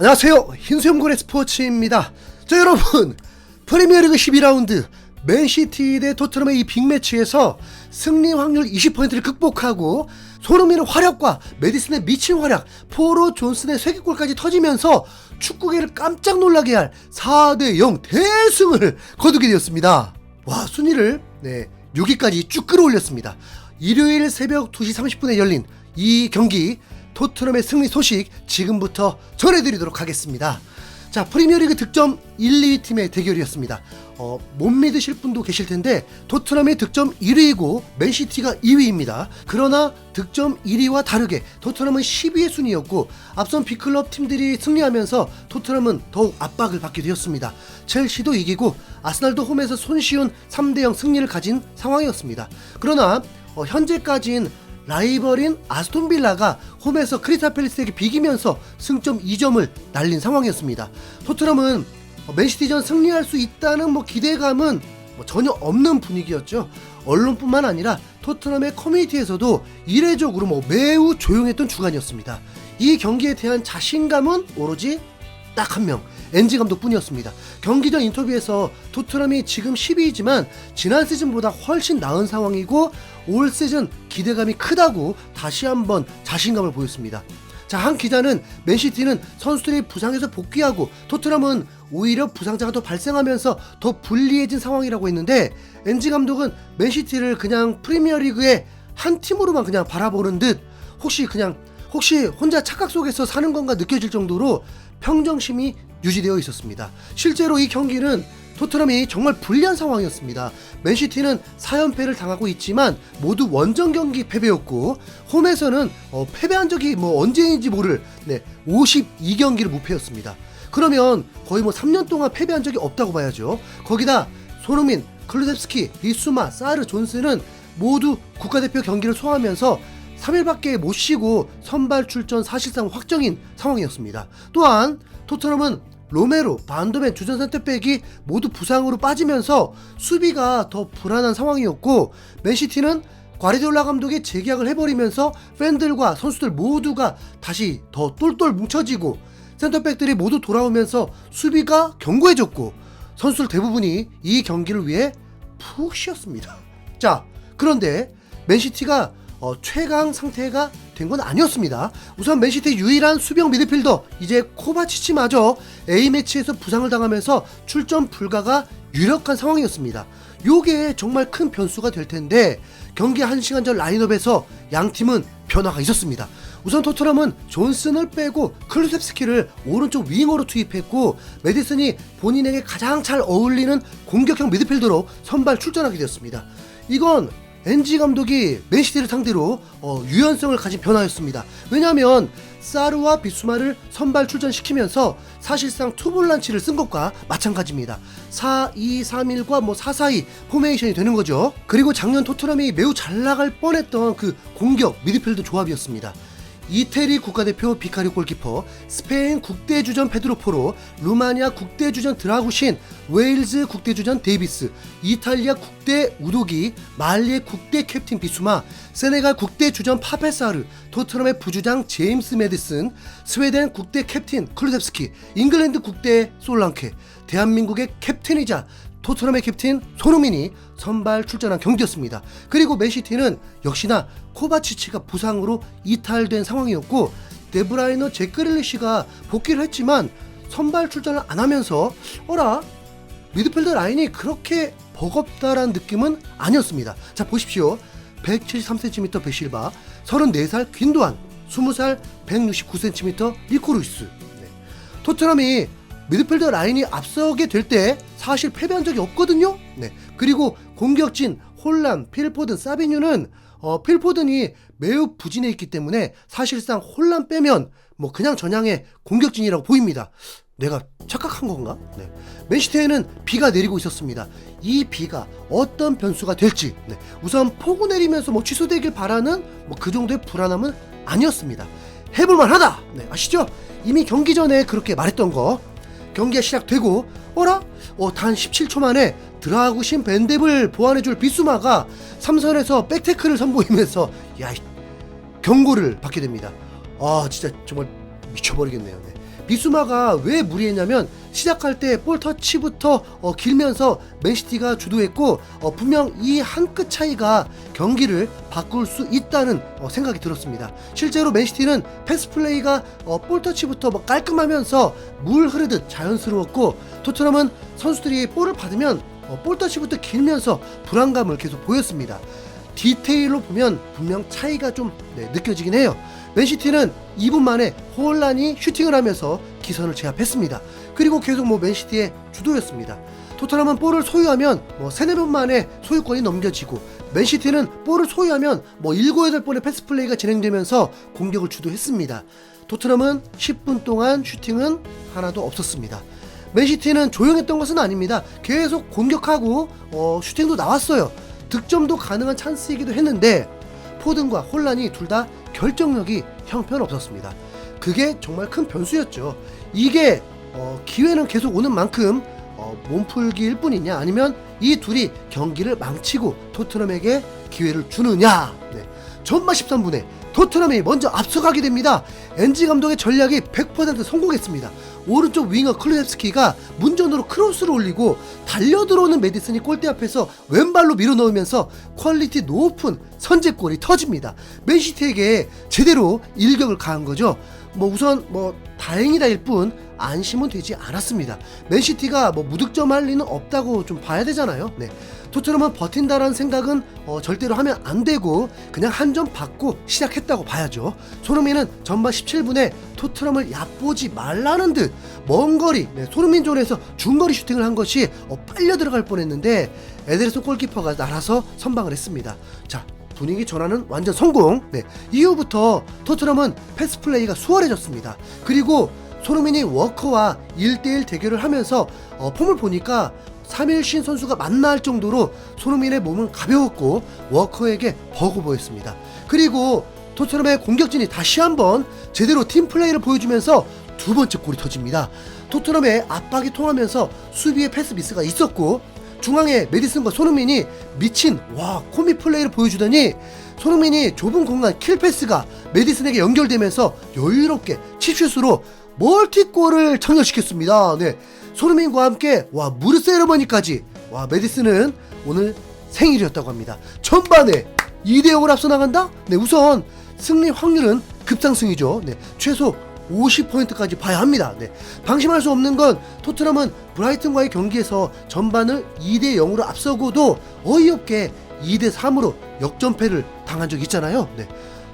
안녕하세요, 흰수염고래 스포츠입니다. 자, 여러분, 프리미어리그 12라운드 맨시티 대 토트넘의 이 빅매치에서 승리 확률 20%를 극복하고 손흥민의 활약과 메디슨의 미친 활약, 포로 존슨의 쇄골까지 터지면서 축구계를 깜짝 놀라게 할 4대0 대승을 거두게 되었습니다. 와, 순위를 6위까지 쭉 끌어올렸습니다. 일요일 새벽 2시 30분에 열린 이 경기 토트넘의 승리 소식 지금부터 전해드리도록 하겠습니다. 자, 프리미어리그 득점 1, 2위 팀의 대결이었습니다. 못 믿으실 분도 계실 텐데 토트넘이 득점 1위이고 맨시티가 2위입니다. 그러나 득점 1위와 다르게 토트넘은 10위의 순위였고 앞선 빅클럽 팀들이 승리하면서 토트넘은 더욱 압박을 받게 되었습니다. 첼시도 이기고 아스날도 홈에서 손쉬운 3대0 승리를 가진 상황이었습니다. 그러나 현재까지는 라이벌인 아스톤빌라가 홈에서 크리스탈 팰리스에게 비기면서 승점 2점을 날린 상황이었습니다. 토트넘은 맨시티전 승리할 수 있다는 기대감은 전혀 없는 분위기였죠. 언론뿐만 아니라 토트넘의 커뮤니티에서도 이례적으로 매우 조용했던 주간이었습니다. 이 경기에 대한 자신감은 오로지 딱 한 명, 엔지 감독뿐이었습니다. 경기 전 인터뷰에서 토트넘이 지금 10위이지만 지난 시즌보다 훨씬 나은 상황이고 올 시즌 기대감이 크다고 다시 한번 자신감을 보였습니다. 자, 한 기자는 맨시티는 선수들이 부상에서 복귀하고 토트넘은 오히려 부상자가 더 발생하면서 더 불리해진 상황이라고 했는데 엔지 감독은 맨시티를 그냥 프리미어리그의 한 팀으로만 그냥 바라보는 듯 혹시 혼자 착각 속에서 사는 건가 느껴질 정도로 평정심이 유지되어 있었습니다. 실제로 이 경기는 토트넘이 정말 불리한 상황이었습니다. 맨시티는 4연패를 당하고 있지만 모두 원정 경기 패배였고 홈에서는 패배한 적이 언제인지 모를 52경기를 무패였습니다. 그러면 거의 3년 동안 패배한 적이 없다고 봐야죠. 거기다 손흥민, 클루셉스키, 비수마, 사르, 존스는 모두 국가대표 경기를 소화하면서 3일밖에 못 쉬고 선발 출전 사실상 확정인 상황이었습니다. 또한 토트넘은 로메로, 반도벤, 주전 센터백이 모두 부상으로 빠지면서 수비가 더 불안한 상황이었고 맨시티는 과르디올라 감독이 재계약을 해버리면서 팬들과 선수들 모두가 다시 더 똘똘 뭉쳐지고 센터백들이 모두 돌아오면서 수비가 견고해졌고 선수들 대부분이 이 경기를 위해 푹 쉬었습니다. 자, 그런데 맨시티가 최강 상태가 된 건 아니었습니다. 우선 맨시티 유일한 수비형 미드필더 이제 코바치치마저 A매치에서 부상을 당하면서 출전 불가가 유력한 상황이었습니다. 요게 정말 큰 변수가 될 텐데 경기 1시간 전 라인업에서 양팀은 변화가 있었습니다. 우선 토트넘은 존슨을 빼고 클루셉스키를 오른쪽 윙어로 투입했고 메디슨이 본인에게 가장 잘 어울리는 공격형 미드필더로 선발 출전하게 되었습니다. 이건 엔지 감독이 맨시티를 상대로 유연성을 가진 변화였습니다. 왜냐하면 사르와 비수마를 선발 출전시키면서 사실상 투볼란치를 쓴 것과 마찬가지입니다. 4-2-3-1과 4-4-2 포메이션이 되는 거죠. 그리고 작년 토트넘이 매우 잘 나갈 뻔했던 그 공격 미드필더 조합이었습니다. 이태리 국가대표 비카리오 골키퍼, 스페인 국대주전 페드로 포로, 루마니아 국대주전 드라구신, 웨일즈 국대주전 데이비스, 이탈리아 국대 우도기, 말리의 국대 캡틴 비수마, 세네갈 국대주전 파페사르, 토트넘의 부주장 제임스 메디슨, 스웨덴 국대 캡틴 클루셉스키, 잉글랜드 국대 솔랑케, 대한민국의 캡틴이자 토트넘의 캡틴 손흥민이 선발 출전한 경기였습니다. 그리고 맨시티는 역시나 코바치치가 부상으로 이탈된 상황이었고 데브라이너, 제크릴리시가 복귀를 했지만 선발 출전을 안 하면서 미드필더 라인이 그렇게 버겁다라는 느낌은 아니었습니다. 자, 보십시오. 173cm 베실바, 34살 귄도안, 20살 169cm 니코루이스. 토트넘이 미드필더 라인이 앞서게 될 때 사실 패배한 적이 없거든요. 그리고 공격진 홀란, 필포든, 사비뉴는 필포든이 매우 부진해 있기 때문에 사실상 홀란 빼면 그냥 전향의 공격진이라고 보입니다. 내가 착각한 건가? 맨시티에는 비가 내리고 있었습니다. 이 비가 어떤 변수가 될지 우선 폭우 내리면서 취소되길 바라는 그 정도의 불안함은 아니었습니다. 해볼만 하다! 아시죠? 이미 경기 전에 그렇게 말했던 거. 경기가 시작되고 단 17초 만에 드라구신 벤뎁을 보완해줄 비수마가 3선에서 백태클을 선보이면서 경고를 받게 됩니다. 진짜 정말 미쳐버리겠네요. 비수마가 왜 무리했냐면 시작할 때 볼 터치부터 길면서 맨시티가 주도했고 분명 이 한 끗 차이가 경기를 바꿀 수 있다는 생각이 들었습니다. 실제로 맨시티는 패스 플레이가 볼 터치부터 깔끔하면서 물 흐르듯 자연스러웠고, 토트넘은 선수들이 볼을 받으면 볼 터치부터 길면서 불안감을 계속 보였습니다. 디테일로 보면 분명 차이가 좀 느껴지긴 해요. 맨시티는 2분 만에 홀란이 슈팅을 하면서 기선을 제압했습니다. 그리고 계속 맨시티의 주도였습니다. 토트넘은 볼을 소유하면 3-4번 만에 소유권이 넘겨지고, 맨시티는 볼을 소유하면 7, 8번의 패스 플레이가 진행되면서 공격을 주도했습니다. 토트넘은 10분 동안 슈팅은 하나도 없었습니다. 맨시티는 조용했던 것은 아닙니다. 계속 공격하고 슈팅도 나왔어요. 득점도 가능한 찬스이기도 했는데 포든과 홀란이 둘 다 결정력이 형편없었습니다. 그게 정말 큰 변수였죠. 이게 기회는 계속 오는 만큼 몸풀기일 뿐이냐, 아니면 이 둘이 경기를 망치고 토트넘에게 기회를 주느냐. 전반 13분에 토트넘이 먼저 앞서가게 됩니다. 엔지 감독의 전략이 100% 성공했습니다. 오른쪽 윙어 클루셉스키가 문전으로 크로스를 올리고 달려들어오는 메디슨이 골대 앞에서 왼발로 밀어넣으면서 퀄리티 높은 선제골이 터집니다. 맨시티에게 제대로 일격을 가한 거죠. 우선 다행이다일 뿐 안심은 되지 않았습니다. 맨시티가 무득점할 리는 없다고 좀 봐야 되잖아요. 토트넘은 버틴다라는 생각은 절대로 하면 안 되고 그냥 한 점 받고 시작했다고 봐야죠. 손흥민은 전반 17분에 토트넘을 얕보지 말라는 듯 먼 거리 손흥민 존에서 중거리 슈팅을 한 것이 빨려 들어갈 뻔했는데 에데르손 골키퍼가 날아서 선방을 했습니다. 자, 분위기 전환은 완전 성공. 이후부터 토트넘은 패스 플레이가 수월해졌습니다. 그리고 손흥민이 워커와 1대1 대결을 하면서 폼을 보니까 3일신 선수가 맞나 할 정도로 손흥민의 몸은 가벼웠고 워커에게 버거 보였습니다. 그리고 토트넘의 공격진이 다시 한번 제대로 팀 플레이를 보여주면서 두 번째 골이 터집니다. 토트넘의 압박이 통하면서 수비의 패스 미스가 있었고, 중앙에 메디슨과 손흥민이 미친 코미 플레이를 보여주더니 손흥민이 좁은 공간 킬패스가 메디슨에게 연결되면서 여유롭게 칩슛으로 멀티골을 창렬시켰습니다. 손흥민과 함께 무르 세레머니까지. 메디슨은 오늘 생일이었다고 합니다. 전반에 2대0을 앞서 나간다? 우선 승리 확률은 급상승이죠. 최소 50%까지 봐야 합니다. 방심할 수 없는 건 토트넘은 브라이튼과의 경기에서 전반을 2대0으로 앞서고도 어이없게 2대3으로 역전패를 당한 적이 있잖아요.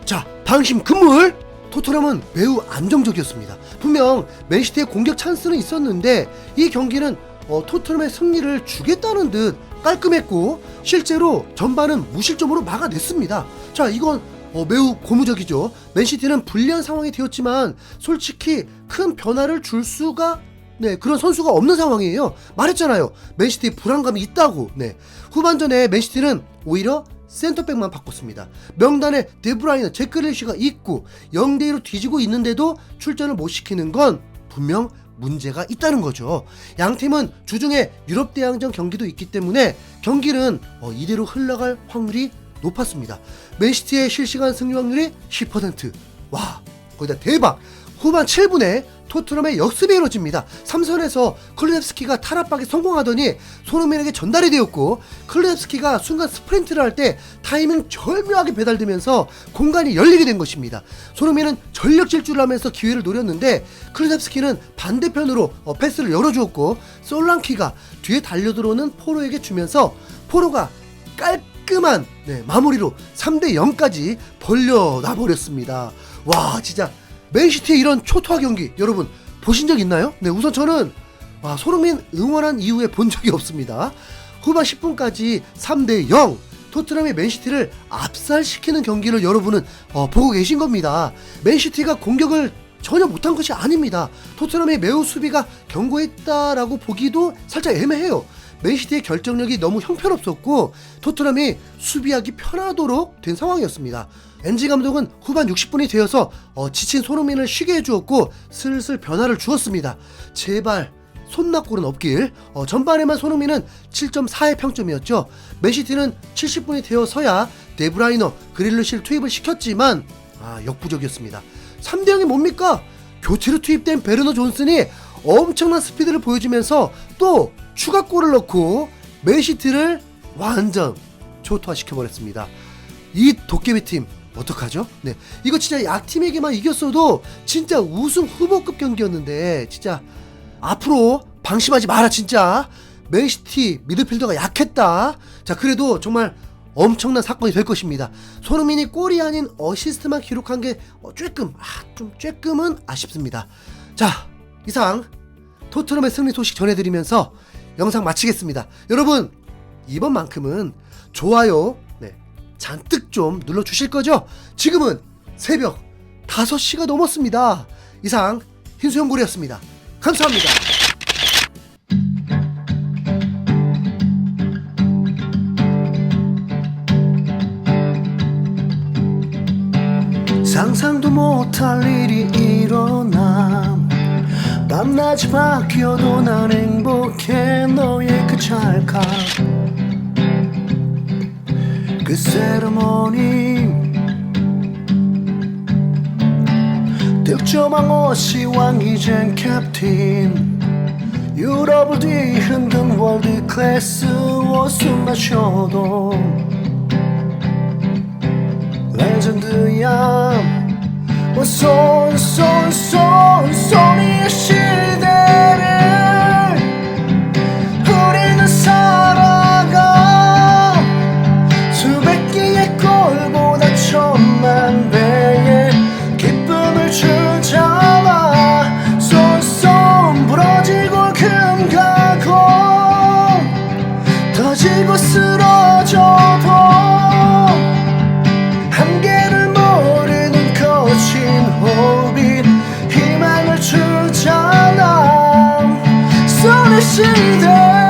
자, 방심 금물! 토트넘은 매우 안정적이었습니다. 분명 맨시티의 공격 찬스는 있었는데 이 경기는 토트넘의 승리를 주겠다는 듯 깔끔했고 실제로 전반은 무실점으로 막아냈습니다. 자, 이건 매우 고무적이죠. 맨시티는 불리한 상황이 되었지만 솔직히 큰 변화를 줄 수가 그런 선수가 없는 상황이에요. 말했잖아요. 맨시티 불안감이 있다고. 후반전에 맨시티는 오히려 센터백만 바꿨습니다. 명단에 데브라이너, 제크릴시가 있고 0대2로 뒤지고 있는데도 출전을 못 시키는 건 분명 문제가 있다는 거죠. 양팀은 주중에 유럽 대항전 경기도 있기 때문에 경기는 이대로 흘러갈 확률이 높았습니다. 맨시티의 실시간 승리 확률이 10%. 거기다 대박! 후반 7분에 토트넘의 역습이 이루어집니다. 3선에서 클루셉스키가 탈압박에 성공하더니 손흥민에게 전달이 되었고, 클루셉스키가 순간 스프린트를 할 때 타이밍 절묘하게 배달되면서 공간이 열리게 된 것입니다. 손흥민은 전력 질주를 하면서 기회를 노렸는데 클루셉스키는 반대편으로 패스를 열어주었고, 솔랑키가 뒤에 달려들어오는 포로에게 주면서 포로가 깔끔한 마무리로 3대0까지 벌려놔버렸습니다. 진짜 맨시티의 이런 초토화 경기 여러분 보신 적 있나요? 우선 저는 손흥민 응원한 이후에 본 적이 없습니다. 후반 10분까지 3대0 토트넘이 맨시티를 압살시키는 경기를 여러분은 보고 계신 겁니다. 맨시티가 공격을 전혀 못한 것이 아닙니다. 토트넘의 매우 수비가 견고했다라고 보기도 살짝 애매해요. 맨시티의 결정력이 너무 형편없었고 토트넘이 수비하기 편하도록 된 상황이었습니다. 엔지 감독은 후반 60분이 되어서 지친 손흥민을 쉬게 해주었고 슬슬 변화를 주었습니다. 제발 손낙골은 없길. 전반에만 손흥민은 7.4의 평점이었죠. 맨시티는 70분이 되어서야 데브라이너, 그릴리시를 투입을 시켰지만 역부족이었습니다. 3대0이 뭡니까? 교체로 투입된 베르너 존슨이 엄청난 스피드를 보여주면서 또 추가골을 넣고 맨시티를 완전 초토화시켜버렸습니다. 이 도깨비팀 어떡하죠? 네, 이거 진짜 약팀에게만 이겼어도 진짜 우승 후보급 경기였는데 진짜 앞으로 방심하지 마라. 진짜 맨시티 미드필더가 약했다. 자, 그래도 정말 엄청난 사건이 될 것입니다. 손흥민이 골이 아닌 어시스트만 기록한 게 좀 조금은 아쉽습니다. 자, 이상 토트넘의 승리 소식 전해드리면서 영상 마치겠습니다. 여러분, 이번만큼은 좋아요 잔뜩 좀 눌러주실 거죠? 지금은 새벽 5시가 넘었습니다. 이상 흰수염고리였습니다. 감사합니다. 상상도 못할 일이 일어나 밤낮이 바뀌어도 난 행복해. 너의 그 찰칵 그 세레모니 득점왕 어시왕 이젠 캡틴 유럽을 뒤흔든 월드 클래스 웃음 마셔도 레전드야. 소니의 시대를 우리는 살아가. 수백 개의 골보다 천만 배의 기쁨을 주잖아. 손 부러지고 금가고 터지고 쓰러져도 한계를 모르는 거친 호흡이 희망을 주잖아. 소니 시대